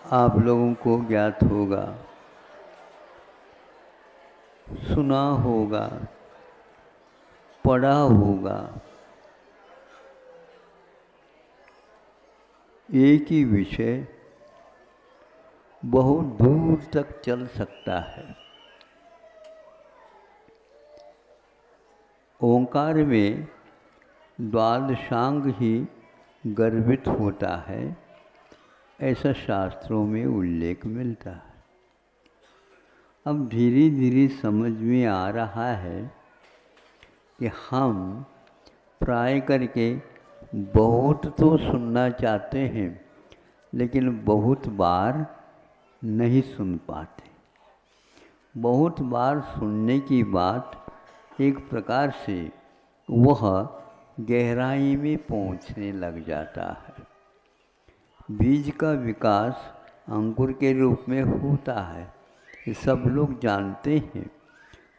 आप लोगों को ज्ञात होगा, सुना होगा, पढ़ा होगा। एक ही विषय बहुत दूर तक चल सकता है। ओंकार में द्वादशांग ही गर्भित होता है, ऐसा शास्त्रों में उल्लेख मिलता है। अब धीरे धीरे समझ में आ रहा है कि हम प्राय करके बहुत तो सुनना चाहते हैं, लेकिन बहुत बार नहीं सुन पाते। बहुत बार सुनने की बात एक प्रकार से वह गहराई में पहुंचने लग जाता है। बीज का विकास अंकुर के रूप में होता है, ये सब लोग जानते हैं,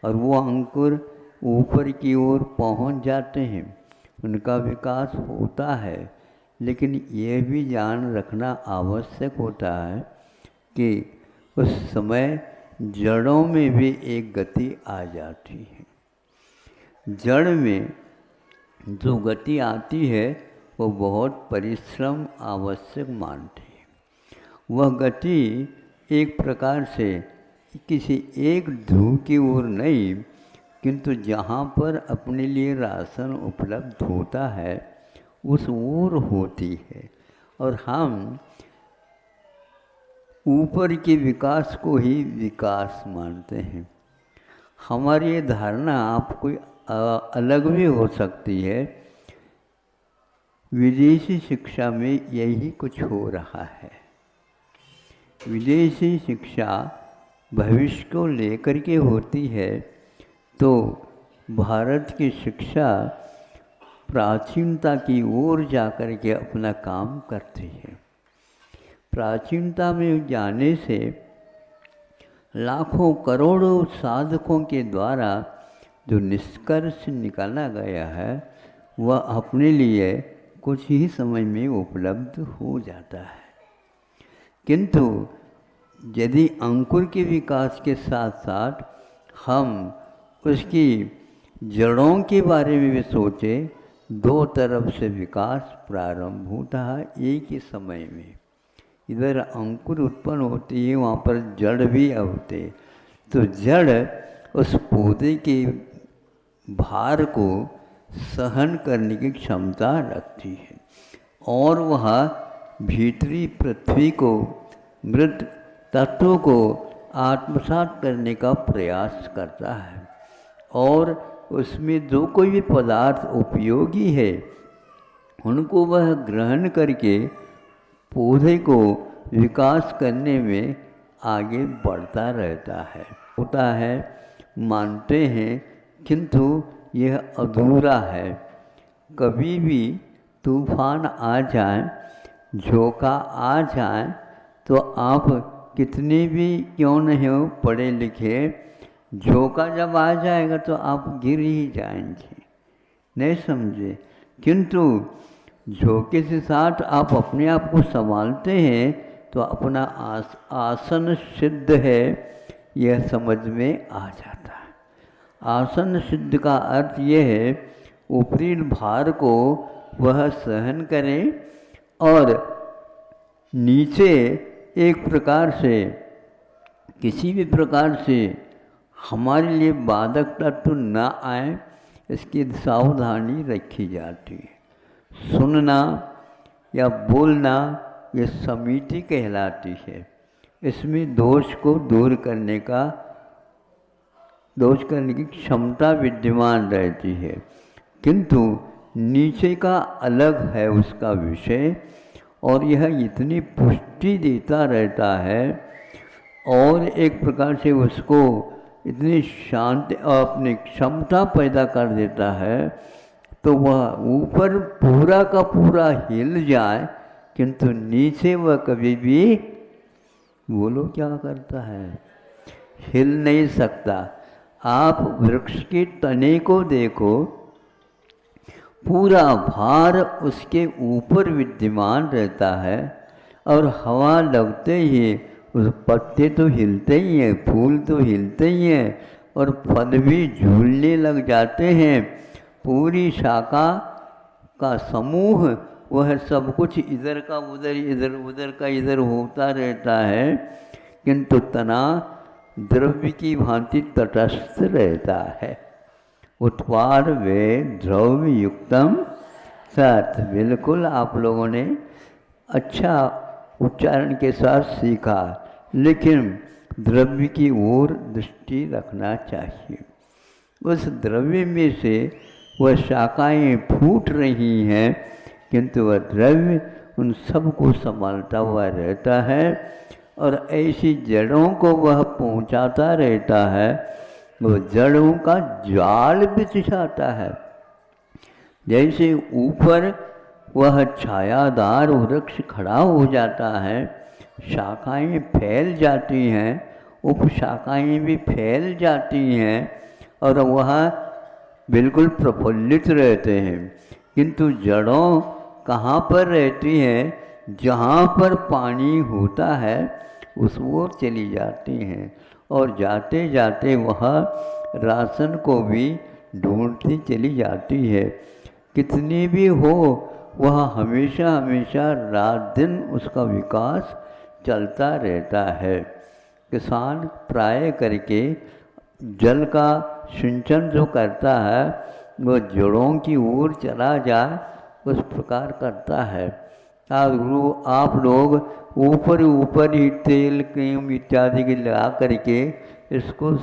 और वो अंकुर ऊपर की ओर पहुंच जाते हैं, उनका विकास होता है। लेकिन ये भी जान रखना आवश्यक होता है कि उस समय जड़ों में भी एक गति आ जाती है। जड़ में जो गति आती है वो बहुत परिश्रम आवश्यक मानते हैं। वह गति एक प्रकार से किसी एक ध्रुव की ओर नहीं, किंतु जहाँ पर अपने लिए राशन उपलब्ध होता है उस ओर होती है। और हम ऊपर के विकास को ही विकास मानते हैं। हमारी ये धारणा आपको अलग भी हो सकती है। विदेशी शिक्षा में यही कुछ हो रहा है। विदेशी शिक्षा भविष्य को लेकर के होती है, तो भारत की शिक्षा प्राचीनता की ओर जाकर के अपना काम करती है। प्राचीनता में जाने से लाखों करोड़ों साधकों के द्वारा जो निष्कर्ष निकाला गया है वह अपने लिए कुछ ही समय में उपलब्ध हो जाता है। किंतु यदि अंकुर के विकास के साथ साथ हम उसकी जड़ों के बारे में भी सोचें, दो तरफ से विकास प्रारंभ होता है एक ही समय में। इधर अंकुर उत्पन्न होती है, वहाँ पर जड़ भी होते, तो जड़ उस पौधे के भार को सहन करने की क्षमता रखती है, और वह भीतरी पृथ्वी को, मृत तत्वों को आत्मसात करने का प्रयास करता है, और उसमें जो कोई भी पदार्थ उपयोगी है उनको वह ग्रहण करके पौधे को विकास करने में आगे बढ़ता रहता है। होता है, मानते हैं, किंतु यह अधूरा है। कभी भी तूफान आ जाए, झोंका आ जाए, तो आप कितने भी क्यों नहीं हो पढ़े लिखे, झोंका जब आ जाएगा तो आप गिर ही जाएंगे, नहीं समझे। किंतु झोंके से साथ आप अपने आप को संभालते हैं तो अपना आसन सिद्ध है, यह समझ में आ जाता है। आसन सिद्ध का अर्थ यह है ऊपरी भार को वह सहन करें, और नीचे एक प्रकार से किसी भी प्रकार से हमारे लिए बाधक तत्व न आए, इसकी सावधानी रखी जाती है। सुनना या बोलना ये समिति कहलाती है। इसमें दोष को दूर करने की क्षमता विद्यमान रहती है, किंतु नीचे का अलग है उसका विषय, और यह इतनी पुष्टि देता रहता है और एक प्रकार से उसको इतनी शांति अपनी क्षमता पैदा कर देता है, तो वह ऊपर पूरा का पूरा हिल जाए, किंतु नीचे वह कभी भी, बोलो क्या करता है, हिल नहीं सकता। आप वृक्ष के तने को देखो, पूरा भार उसके ऊपर विद्यमान रहता है, और हवा लगते ही उस पत्ते तो हिलते ही हैं, फूल तो हिलते ही हैं और फल भी झूलने लग जाते हैं। पूरी शाखा का समूह वह सब कुछ इधर का उधर, इधर उधर का इधर होता रहता है, किंतु तना द्रव्य की भांति तटस्थ रहता है। उत्पाद वे द्रव्य युक्तम सत। बिल्कुल आप लोगों ने अच्छा उच्चारण के साथ सीखा, लेकिन द्रव्य की ओर दृष्टि रखना चाहिए। उस द्रव्य में से वह शाखाएं फूट रही हैं, किंतु वह द्रव्य उन सब को संभालता हुआ रहता है और ऐसी जड़ों को वह पहुंचाता रहता है। वो जड़ों का जाल बिछाता है। जैसे ऊपर वह छायादार वृक्ष खड़ा हो जाता है, शाखाएं फैल जाती हैं, उपशाखाएं भी फैल जाती हैं और वह बिल्कुल प्रफुल्लित रहते हैं। किंतु जड़ों कहाँ पर रहती हैं? जहाँ पर पानी होता है उस ओर चली जाती हैं और जाते जाते वह राशन को भी ढूंढती चली जाती है। कितनी भी हो वह हमेशा हमेशा रात दिन उसका विकास चलता रहता है। किसान प्राय करके जल का सिंचन जो करता है वो जड़ों की ओर चला जाए उस प्रकार करता है। आप लोग ऊपर ऊपर ही तेल क्रीम इत्यादि के लगा करके इसको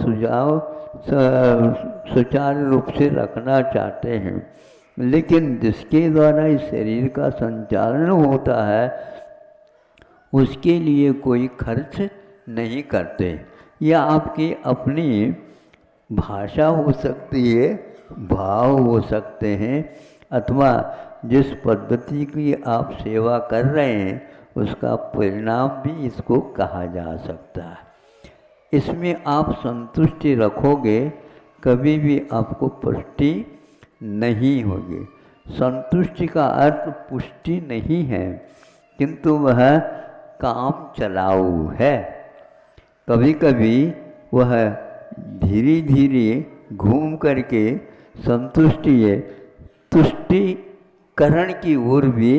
सुचारू रूप से रखना चाहते हैं, लेकिन जिसके द्वारा इस शरीर का संचालन होता है उसके लिए कोई खर्च नहीं करते। यह आपकी अपनी भाषा हो सकती है, भाव हो सकते हैं, अथवा जिस पद्धति की आप सेवा कर रहे हैं उसका परिणाम भी इसको कहा जा सकता है। इसमें आप संतुष्टि रखोगे कभी भी आपको पुष्टि नहीं होगी। संतुष्टि का अर्थ पुष्टि नहीं है, किंतु वह काम चलाऊ है। कभी कभी वह धीरे धीरे घूम करके तुष्टिकरण की ओर भी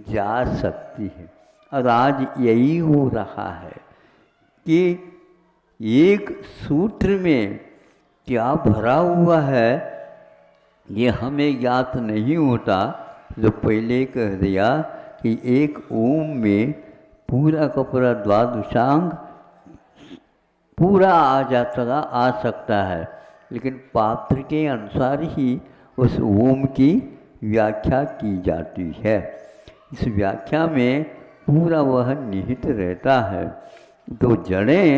जा सकती है। और आज यही हो रहा है कि एक सूत्र में क्या भरा हुआ है ये हमें ज्ञात नहीं होता। जो पहले कह दिया कि एक ओम में पूरा का पूरा द्वादशांग पूरा आ सकता है, लेकिन पात्र के अनुसार ही उस ओम की व्याख्या की जाती है। इस व्याख्या में पूरा वह निहित रहता है। तो जड़ें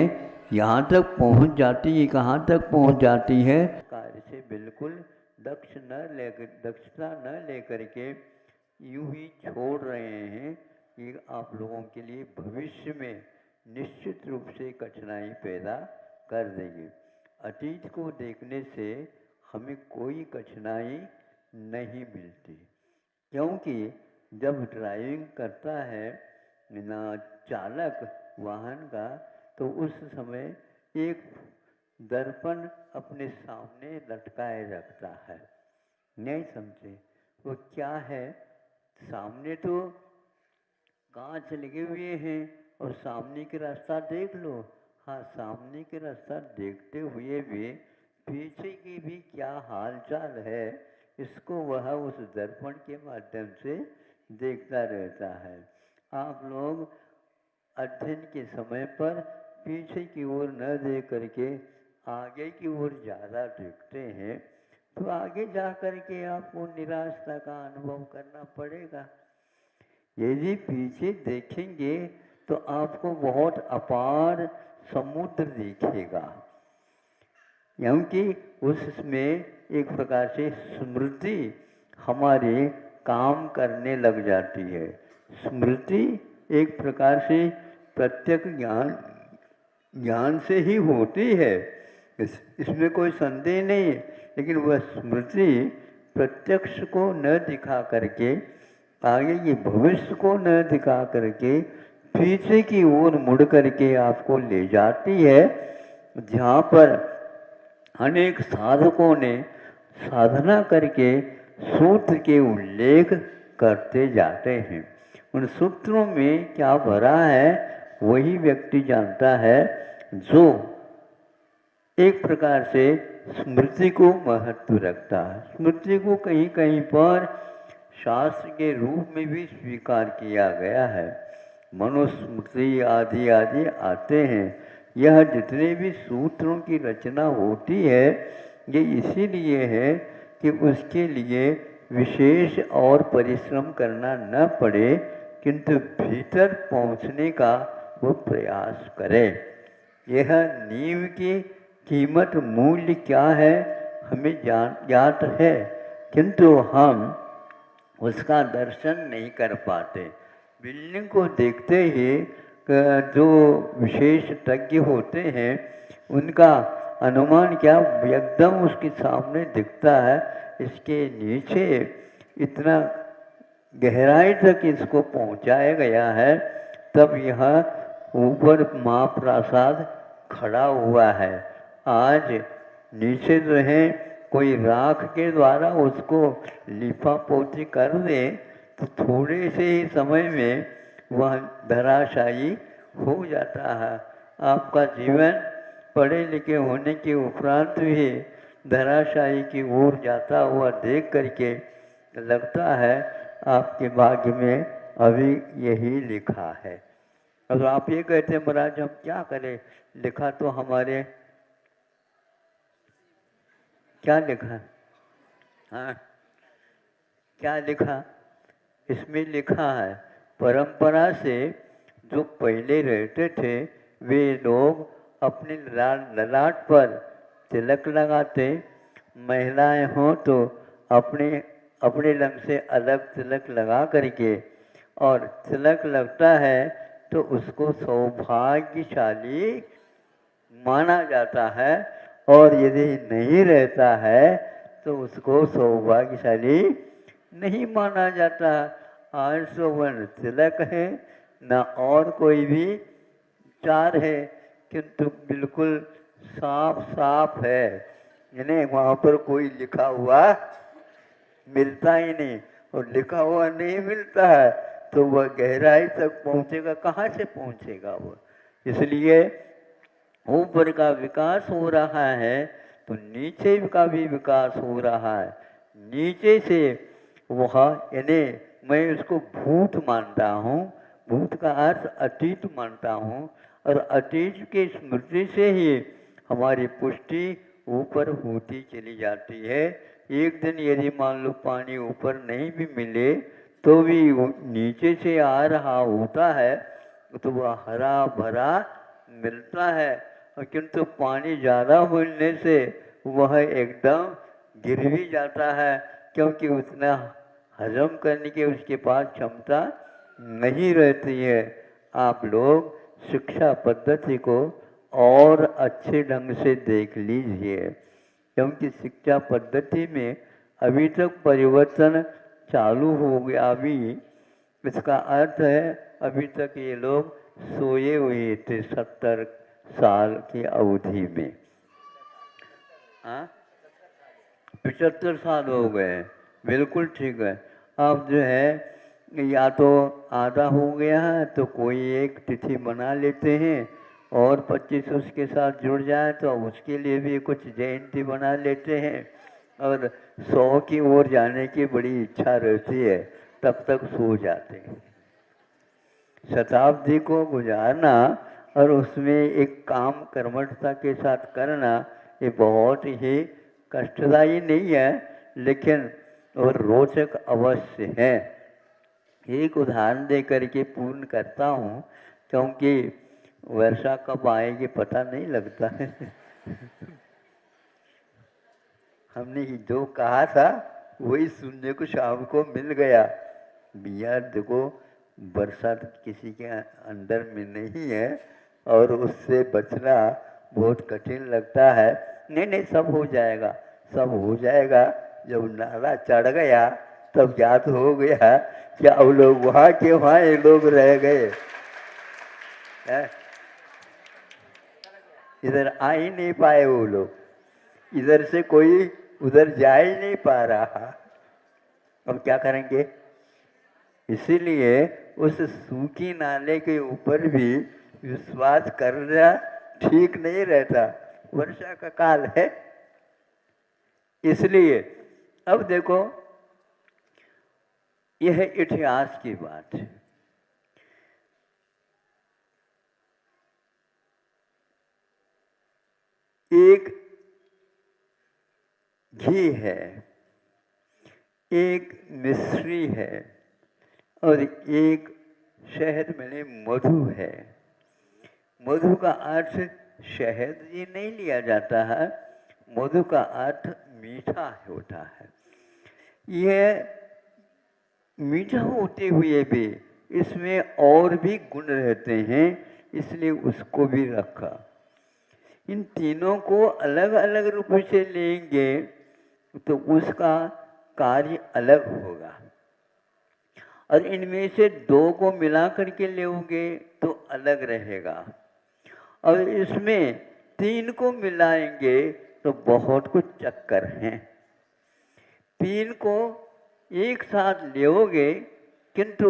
यहाँ तक पहुँच जाती है, कहाँ तक पहुँच जाती है? कार्य से बिल्कुल दक्षता न लेकर के यूं ही छोड़ रहे हैं कि आप लोगों के लिए भविष्य में निश्चित रूप से कठिनाई पैदा कर देंगे। अतीत को देखने से हमें कोई कठिनाई नहीं मिलती, क्योंकि जब ड्राइविंग करता है ना चालक वाहन का, तो उस समय एक दर्पण अपने सामने लटकाए रखता है। नहीं समझे? वो क्या है? सामने तो कांच लगे हुए हैं और सामने के रास्ता देख लो। हाँ, सामने के रास्ता देखते हुए भी पीछे की भी क्या हाल चाल है इसको वह उस दर्पण के माध्यम से देखता रहता है। आप लोग अध्ययन के समय पर पीछे की ओर न देख करके आगे की ओर ज़्यादा देखते हैं, तो आगे जा करके आपको निराशा का अनुभव करना पड़ेगा। यदि पीछे देखेंगे तो आपको बहुत अपार समुद्र दिखेगा, क्योंकि उसमें एक प्रकार से स्मृति हमारे काम करने लग जाती है। स्मृति एक प्रकार से प्रत्यक्ष ज्ञान से ही होती है, इसमें कोई संदेह नहीं है। लेकिन वह स्मृति प्रत्यक्ष को न दिखा करके, आगे के भविष्य को न दिखा करके पीछे की ओर मुड़ करके आपको ले जाती है, जहाँ पर अनेक साधकों ने साधना करके सूत्र के उल्लेख करते जाते हैं। उन सूत्रों में क्या भरा है वही व्यक्ति जानता है, जो एक प्रकार से स्मृति को महत्व रखता है। स्मृति को कहीं कहीं पर शास्त्र के रूप में भी स्वीकार किया गया है। मनुस्मृति आदि आदि आते हैं। यह जितने भी सूत्रों की रचना होती है ये इसीलिए है कि उसके लिए विशेष और परिश्रम करना न पड़े, किंतु भीतर पहुंचने का वो प्रयास करे। यह नींव की कीमत मूल्य क्या है हमें ज्ञात है, किंतु हम उसका दर्शन नहीं कर पाते। बिल्डिंग को देखते ही जो विशेष तज्ञ होते हैं उनका अनुमान क्या एकदम उसके सामने दिखता है, इसके नीचे इतना गहराई तक इसको पहुंचाया गया है, तब यह ऊपर महाप्रसाद खड़ा हुआ है। आज नीचे जो है कोई राख के द्वारा उसको लिपा पोती कर दे तो थोड़े से ही समय में वह धराशायी हो जाता है। आपका जीवन पढ़े लिखे होने के उपरांत भी धराशायी की ओर जाता हुआ देख करके लगता है आपके भाग्य में अभी यही लिखा है। अब आप ये कहते हैं महाराज हम क्या करें, लिखा तो हमारे क्या लिखा, हाँ क्या लिखा, इसमें लिखा है परंपरा से जो पहले रहते थे वे लोग अपने ललाट पर तिलक लगाते, महिलाएं हों तो अपने अपने रंग से अलग तिलक लगा करके, और तिलक लगता है तो उसको सौभाग्यशाली माना जाता है, और यदि नहीं रहता है तो उसको सौभाग्यशाली नहीं माना जाता। आज तो वन तिलक है न और कोई भी चार है, किंतु बिल्कुल साफ साफ है, यानी वहाँ पर कोई लिखा हुआ मिलता ही नहीं, और लिखा हुआ नहीं मिलता है तो वह गहराई तक पहुँचेगा, कहाँ से पहुँचेगा वह। इसलिए ऊपर का विकास हो रहा है तो नीचे का भी विकास हो रहा है। नीचे से वह यानी मैं उसको भूत मानता हूँ, भूत का अर्थ अतीत मानता हूँ, और अतीत की स्मृति से ही हमारी पुष्टि ऊपर होती चली जाती है। एक दिन यदि मान लो पानी ऊपर नहीं भी मिले तो भी नीचे से आ रहा होता है तो वह हरा भरा मिलता है, किंतु पानी ज़्यादा मिलने से वह एकदम गिर भी जाता है, क्योंकि उतना हजम करने की उसके पास क्षमता नहीं रहती है। आप लोग शिक्षा पद्धति को और अच्छे ढंग से देख लीजिए, क्योंकि शिक्षा पद्धति में अभी तक परिवर्तन चालू हो गया। अभी इसका अर्थ है अभी तक ये लोग सोए हुए थे 70 साल की अवधि में। हाँ 75 साल हो गए, बिल्कुल ठीक है। अब जो है या तो आधा हो गया है तो कोई एक तिथि बना लेते हैं, और 25 उसके साथ जुड़ जाए तो उसके लिए भी कुछ जयंती बना लेते हैं, और 100 की ओर जाने की बड़ी इच्छा रहती है, तब तक सो जाते हैं। शताब्दी को गुजारना और उसमें एक काम कर्मठता के साथ करना ये बहुत ही कष्टदायी नहीं है, लेकिन और रोचक अवश्य है। एक उदाहरण दे करके पूर्ण करता हूँ, क्योंकि वर्षा कब आएगी पता नहीं लगता है। हमने जो कहा था वही सुनने को शाम को मिल गया। भैया देखो बरसात किसी के अंदर में नहीं है और उससे बचना बहुत कठिन लगता है। नहीं नहीं सब हो जाएगा, सब हो जाएगा। जब नाला चढ़ गया तब ज्ञात हो गया कि अब लोग वहाँ के वहाँ ये लोग रह गए। है? इधर आ ही नहीं पाए वो लोग, इधर से कोई उधर जा ही नहीं पा रहा। अब क्या करेंगे? इसीलिए उस सूखी नाले के ऊपर भी विश्वास करना ठीक नहीं रहता, वर्षा का काल है। इसलिए अब देखो, यह इतिहास की बात है। एक घी है, एक मिश्री है, और एक शहद में मधु है। मधु का अर्थ शहद ही नहीं लिया जाता है, मधु का अर्थ मीठा होता है। यह मीठा होते हुए भी इसमें और भी गुण रहते हैं, इसलिए उसको भी रखा। इन तीनों को अलग अलग रूप से लेंगे तो उसका कार्य अलग होगा, और इनमें से दो को मिला करके लेंगे तो अलग रहेगा, और इसमें तीन को मिलाएंगे तो बहुत कुछ चक्कर हैं। तीन को एक साथ लेओगे किंतु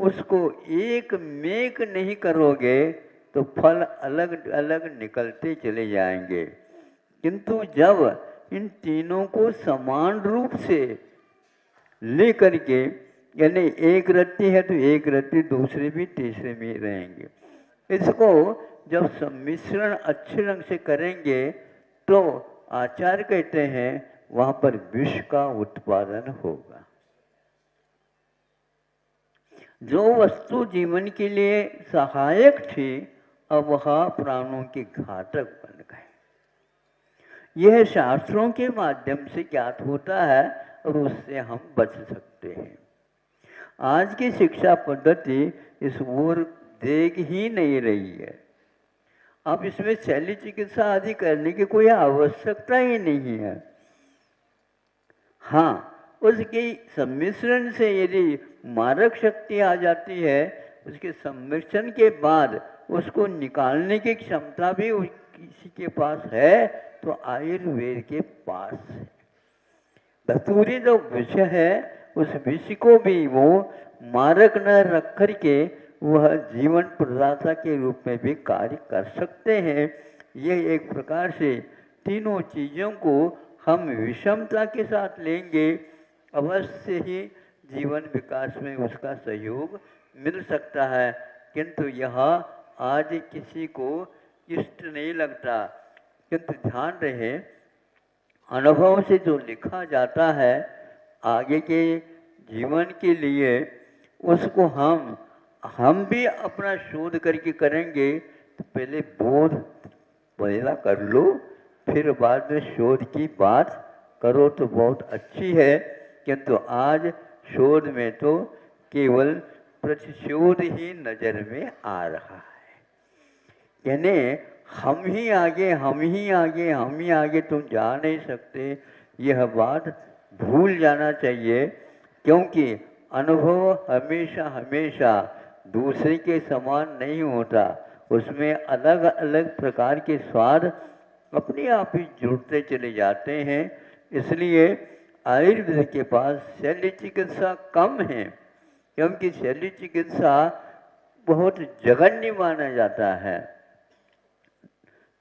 उसको एक मेक नहीं करोगे तो फल अलग अलग निकलते चले जाएंगे। किंतु जब इन तीनों को समान रूप से ले करके, यानी एक रत्ती है तो एक रत्ती दूसरे भी तीसरे में रहेंगे, इसको जब सम्मिश्रण अच्छे ढंग से करेंगे तो आचार्य कहते हैं वहां पर विष का उत्पादन होगा। जो वस्तु जीवन के लिए सहायक थी अब वह प्राणों के घातक बन गए। यह शास्त्रों के माध्यम से ज्ञात होता है और उससे हम बच सकते हैं। आज की शिक्षा पद्धति इस ओर देख ही नहीं रही है। अब इसमें शल्य चिकित्सा आदि करने की कोई आवश्यकता ही नहीं है। हाँ, उसके सम्मिश्रण से यदि मारक शक्ति आ जाती है, उसके सम्मिश्रण के बाद उसको निकालने की क्षमता भी किसी के पास है तो आयुर्वेद के पास है। धतूरी जो विष है उस विष को भी वो मारक न रख करके वह जीवन प्रदाता के रूप में भी कार्य कर सकते हैं। यह एक प्रकार से तीनों चीज़ों को हम विषमता के साथ लेंगे, अवश्य ही जीवन विकास में उसका सहयोग मिल सकता है। किंतु यह आज किसी को इष्ट नहीं लगता। किंतु ध्यान रहे, अनुभव से जो लिखा जाता है आगे के जीवन के लिए, उसको हम भी अपना शोध करके करेंगे तो पहले बोध पहला कर लो, फिर बाद में शोध की बात करो तो बहुत अच्छी है। किंतु आज शोध में तो केवल प्रतिशोध ही नजर में आ रहा है। यानी हम ही आगे, हम ही आगे, हम ही आगे, तुम जा नहीं सकते, यह बात भूल जाना चाहिए। क्योंकि अनुभव हमेशा हमेशा दूसरे के समान नहीं होता, उसमें अलग अलग प्रकार के स्वाद अपने आप ही जुड़ते चले जाते हैं। इसलिए आयुर्वेद के पास शल्य चिकित्सा कम है, क्योंकि शल्य चिकित्सा बहुत जघन्य माना जाता है।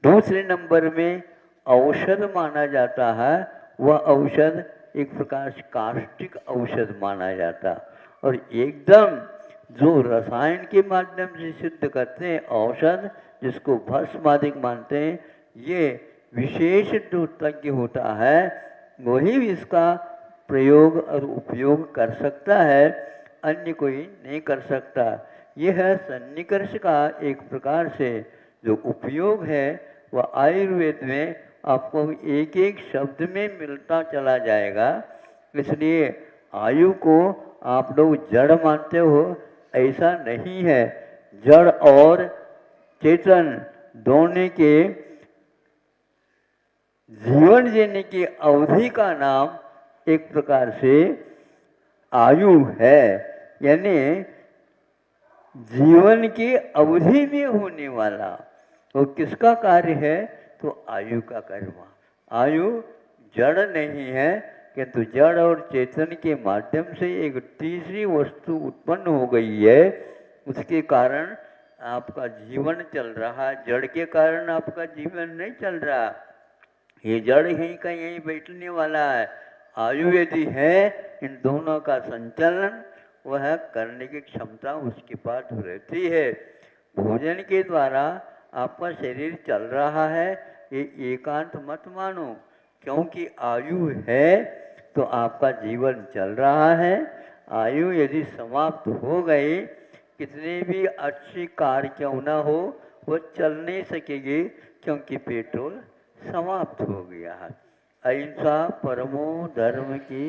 दूसरे नंबर में औषध माना जाता है, वह औषध एक प्रकार से काष्टिक औषध माना जाता, और एकदम जो रसायन के माध्यम से सिद्ध करते हैं औषध, जिसको भस्मादिक मानते हैं, ये विशेष जो तज्ञ होता है वही इसका प्रयोग और उपयोग कर सकता है, अन्य कोई नहीं कर सकता। यह सन्निकर्ष का एक प्रकार से जो उपयोग है वह आयुर्वेद में आपको एक एक शब्द में मिलता चला जाएगा। इसलिए आयु को आप लोग जड़ मानते हो, ऐसा नहीं है। जड़ और चेतन दोनों के जीवन जीने की अवधि का नाम एक प्रकार से आयु है। यानी जीवन की अवधि में होने वाला वो किसका कार्य है? तो आयु का कर्म। आयु जड़ नहीं है, किंतु जड़ और चेतन के माध्यम से एक तीसरी वस्तु उत्पन्न हो गई है, उसके कारण आपका जीवन चल रहा है। जड़ के कारण आपका जीवन नहीं चल रहा, ये जड़ यहीं का यहीं बैठने वाला है। आयु यदि है, इन दोनों का संचालन वह करने की क्षमता उसके पास रहती है। भोजन के द्वारा आपका शरीर चल रहा है, ये एकांत मत मानो, क्योंकि आयु है तो आपका जीवन चल रहा है। आयु यदि समाप्त हो गई, कितने भी अच्छी कार क्यों ना हो, वो चल नहीं सकेगी, क्योंकि पेट्रोल समाप्त हो गया है। अहिंसा परमो धर्म की